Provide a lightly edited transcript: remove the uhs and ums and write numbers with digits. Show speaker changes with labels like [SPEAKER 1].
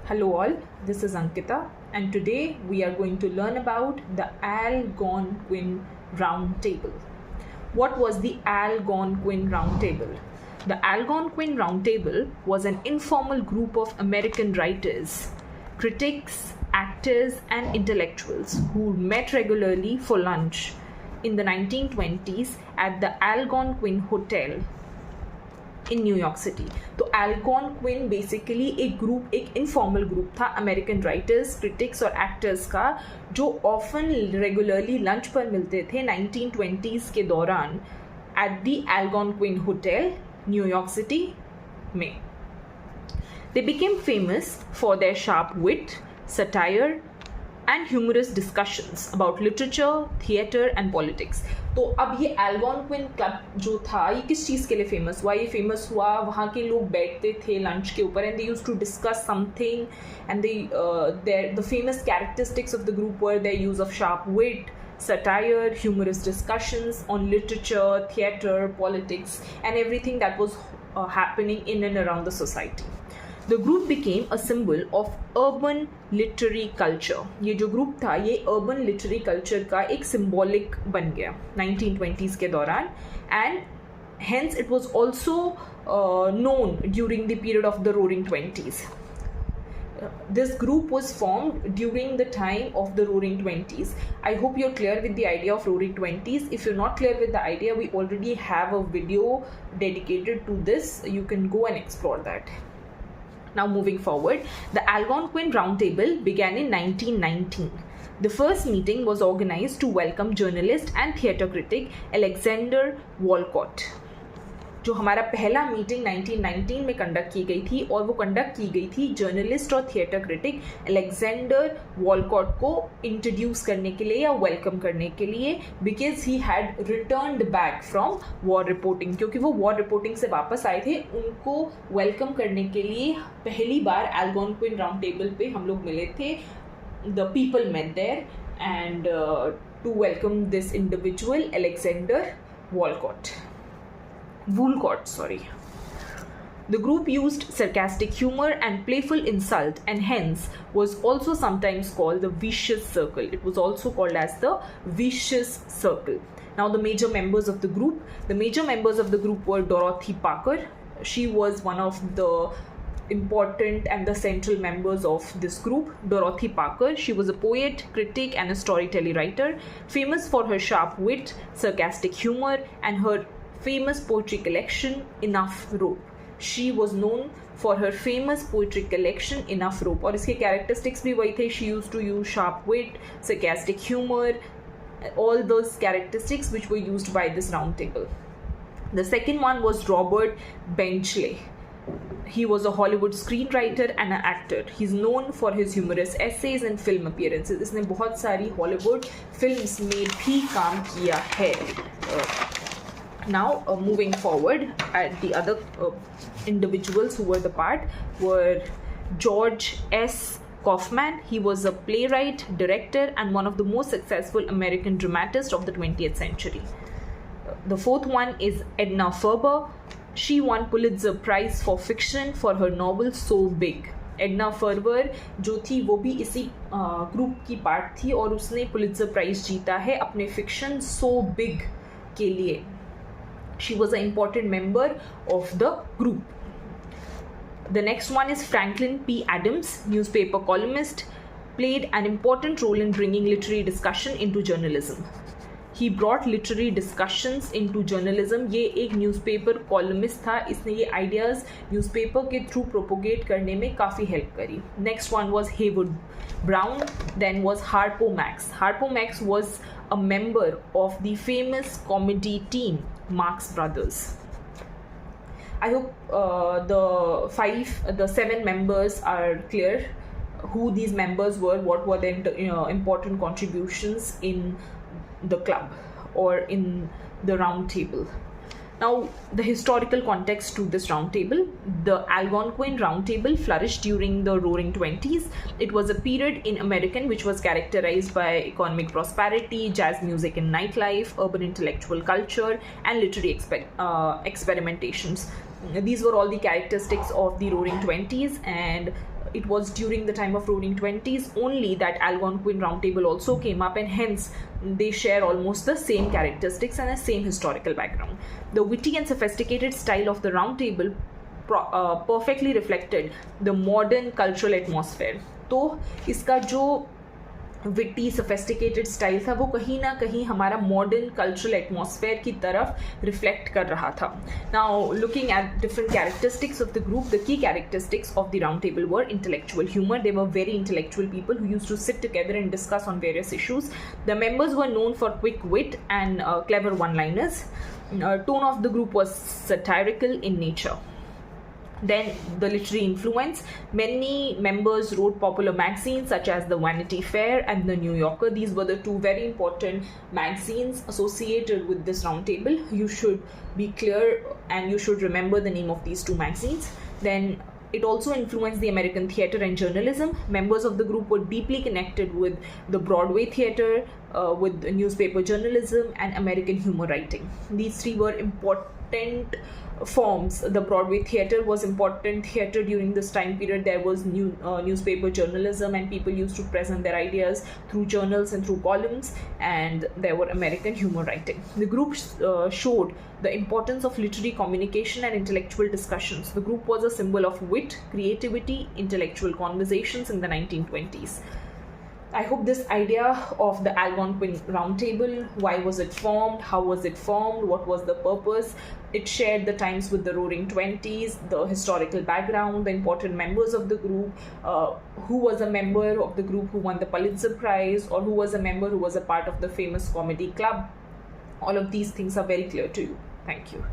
[SPEAKER 1] Hello all, this is Ankita and today we are going to learn about the Algonquin Round Table. What was the Algonquin Round Table? The Algonquin Round Table was an informal group of American writers, critics, actors and intellectuals who met regularly for lunch in the 1920s at the Algonquin Hotel in New York city. तो एल्गोनक्विन basically एक informal group था American writers, critics और actors का, जो often regularly lunch पर मिलते थे 1920s के दौरान at the Algonquin hotel New York city में. They became famous for their sharp wit, satire and humorous discussions about literature, theatre and politics. तो अब ये एल्गोनक्विन क्लब जो था ये किस चीज़ के लिए फेमस हुआ? ये फेमस हुआ वहाँ के लोग बैठते थे लंच के ऊपर and they used to discuss something and the famous characteristics of the group were their use of sharp wit, satire, humorous discussions on literature, theatre, politics and everything that was happening in and around the society. The group became a symbol of urban literary culture. ये जो group था ये urban literary culture का एक symbolic बन गया 1920s के दौरान, and hence it was also known during the period of the Roaring Twenties. This group was formed during the time of the Roaring Twenties. I hope you're clear with the idea of Roaring Twenties. If you're not clear with the idea, we already have a video dedicated to this. You can go and explore that. Now moving forward, the Algonquin Round Table began in 1919. The first meeting was organized to welcome journalist and theatre critic Alexander Walcott. जो हमारा पहला meeting 1919 में conduct की गई थी और वो conduct की गई थी जर्नलिस्ट और थिएटर क्रिटिक अलेक्जेंडर वॉलकॉट को इंट्रोड्यूस करने के लिए या वेलकम करने के लिए, because he had returned back from war reporting. क्योंकि वो वॉर रिपोर्टिंग से वापस आए थे, उनको वेलकम करने के लिए पहली बार एल्गोनक्विन राउंड टेबल पे हम लोग मिले थे. The people met there and to welcome this individual Alexander Walcott. The group used sarcastic humor and playful insult and hence was also sometimes called the vicious circle. It was also called as the vicious circle. Now the major members of the group were Dorothy Parker. She was one of the important and the central members of this group. Dorothy Parker, she was a poet, critic and a storytelling writer, famous for her sharp wit, sarcastic humor and her famous poetry collection Enough Rope. She was known for her famous poetry collection Enough Rope. और इसके characteristics भी वही थे. She used to use sharp wit, sarcastic humor, all those characteristics which were used by this round table. The second one was Robert Benchley. He was a Hollywood screenwriter and an actor. He's known for his humorous essays and film appearances. इसने बहुत सारी Hollywood films में भी काम किया है. Now moving forward, the other individuals who were the part were George S. Kaufman. He was a playwright, director and one of the most successful American dramatists of the 20th century. The fourth one is Edna Ferber. She won Pulitzer Prize for fiction for her novel So Big. Edna Ferber जो थी वो भी इसी group की part थी और उसने Pulitzer prize जीता है अपने फिक्शन सो बिग के लिए. She was an important member of the group. The next one is Franklin P. Adams, newspaper columnist, played an important role in bringing literary discussion into journalism. He brought literary discussions into journalism. ये एक newspaper columnist था. इसने ये ideas newspaper के through propagate करने में काफ़ी help करी. Next one was Heywood Broun. Then was Harpo Marx. Harpo Marx was a member of the famous comedy team Marx Brothers. I hope the 7 members are clear who these members were, what were their important contributions in the club or in the round table. Now, the historical context to this round table. The Algonquin round table flourished during the Roaring Twenties. It was a period in American which was characterized by economic prosperity, jazz music and nightlife, urban intellectual culture, and literary experimentations. These were all the characteristics of the Roaring Twenties, and it was during the time of Roaring Twenties only that Algonquin Roundtable also came up, and hence they share almost the same characteristics and the same historical background. The witty and sophisticated style of the Roundtable perfectly reflected the modern cultural atmosphere. तो इसका जो witty sophisticated style था वो कहीं ना कहीं हमारा modern cultural atmosphere की तरफ रिफ्लेक्ट कर रहा था. Now looking at different characteristics of the group, the key characteristics of the round table were intellectual humor. They were very intellectual people who used to sit together and discuss on various issues. The members were known for quick wit and clever one-liners. Tone of the group was satirical in nature. Then the literary influence. Many members wrote popular magazines such as the Vanity Fair and the New Yorker. These were the two very important magazines associated with this roundtable. You should be clear and you should remember the name of these two magazines. Then it also influenced the American theatre and journalism. Members of the group were deeply connected with the Broadway theatre, with newspaper journalism and American humor writing. These three were important forms. The Broadway theatre was important theatre during this time period. There was newspaper journalism, and people used to present their ideas through journals and through columns, and there were American humor writing. The group showed the importance of literary communication and intellectual discussions. The group was a symbol of wit, creativity, intellectual conversations in the 1920s. I hope this idea of the Algonquin Roundtable, why was it formed, how was it formed, what was the purpose, it shared the times with the Roaring Twenties, the historical background, the important members of the group, who was a member of the group who won the Pulitzer Prize, or who was a member who was a part of the famous comedy club. All of these things are very clear to you. Thank you.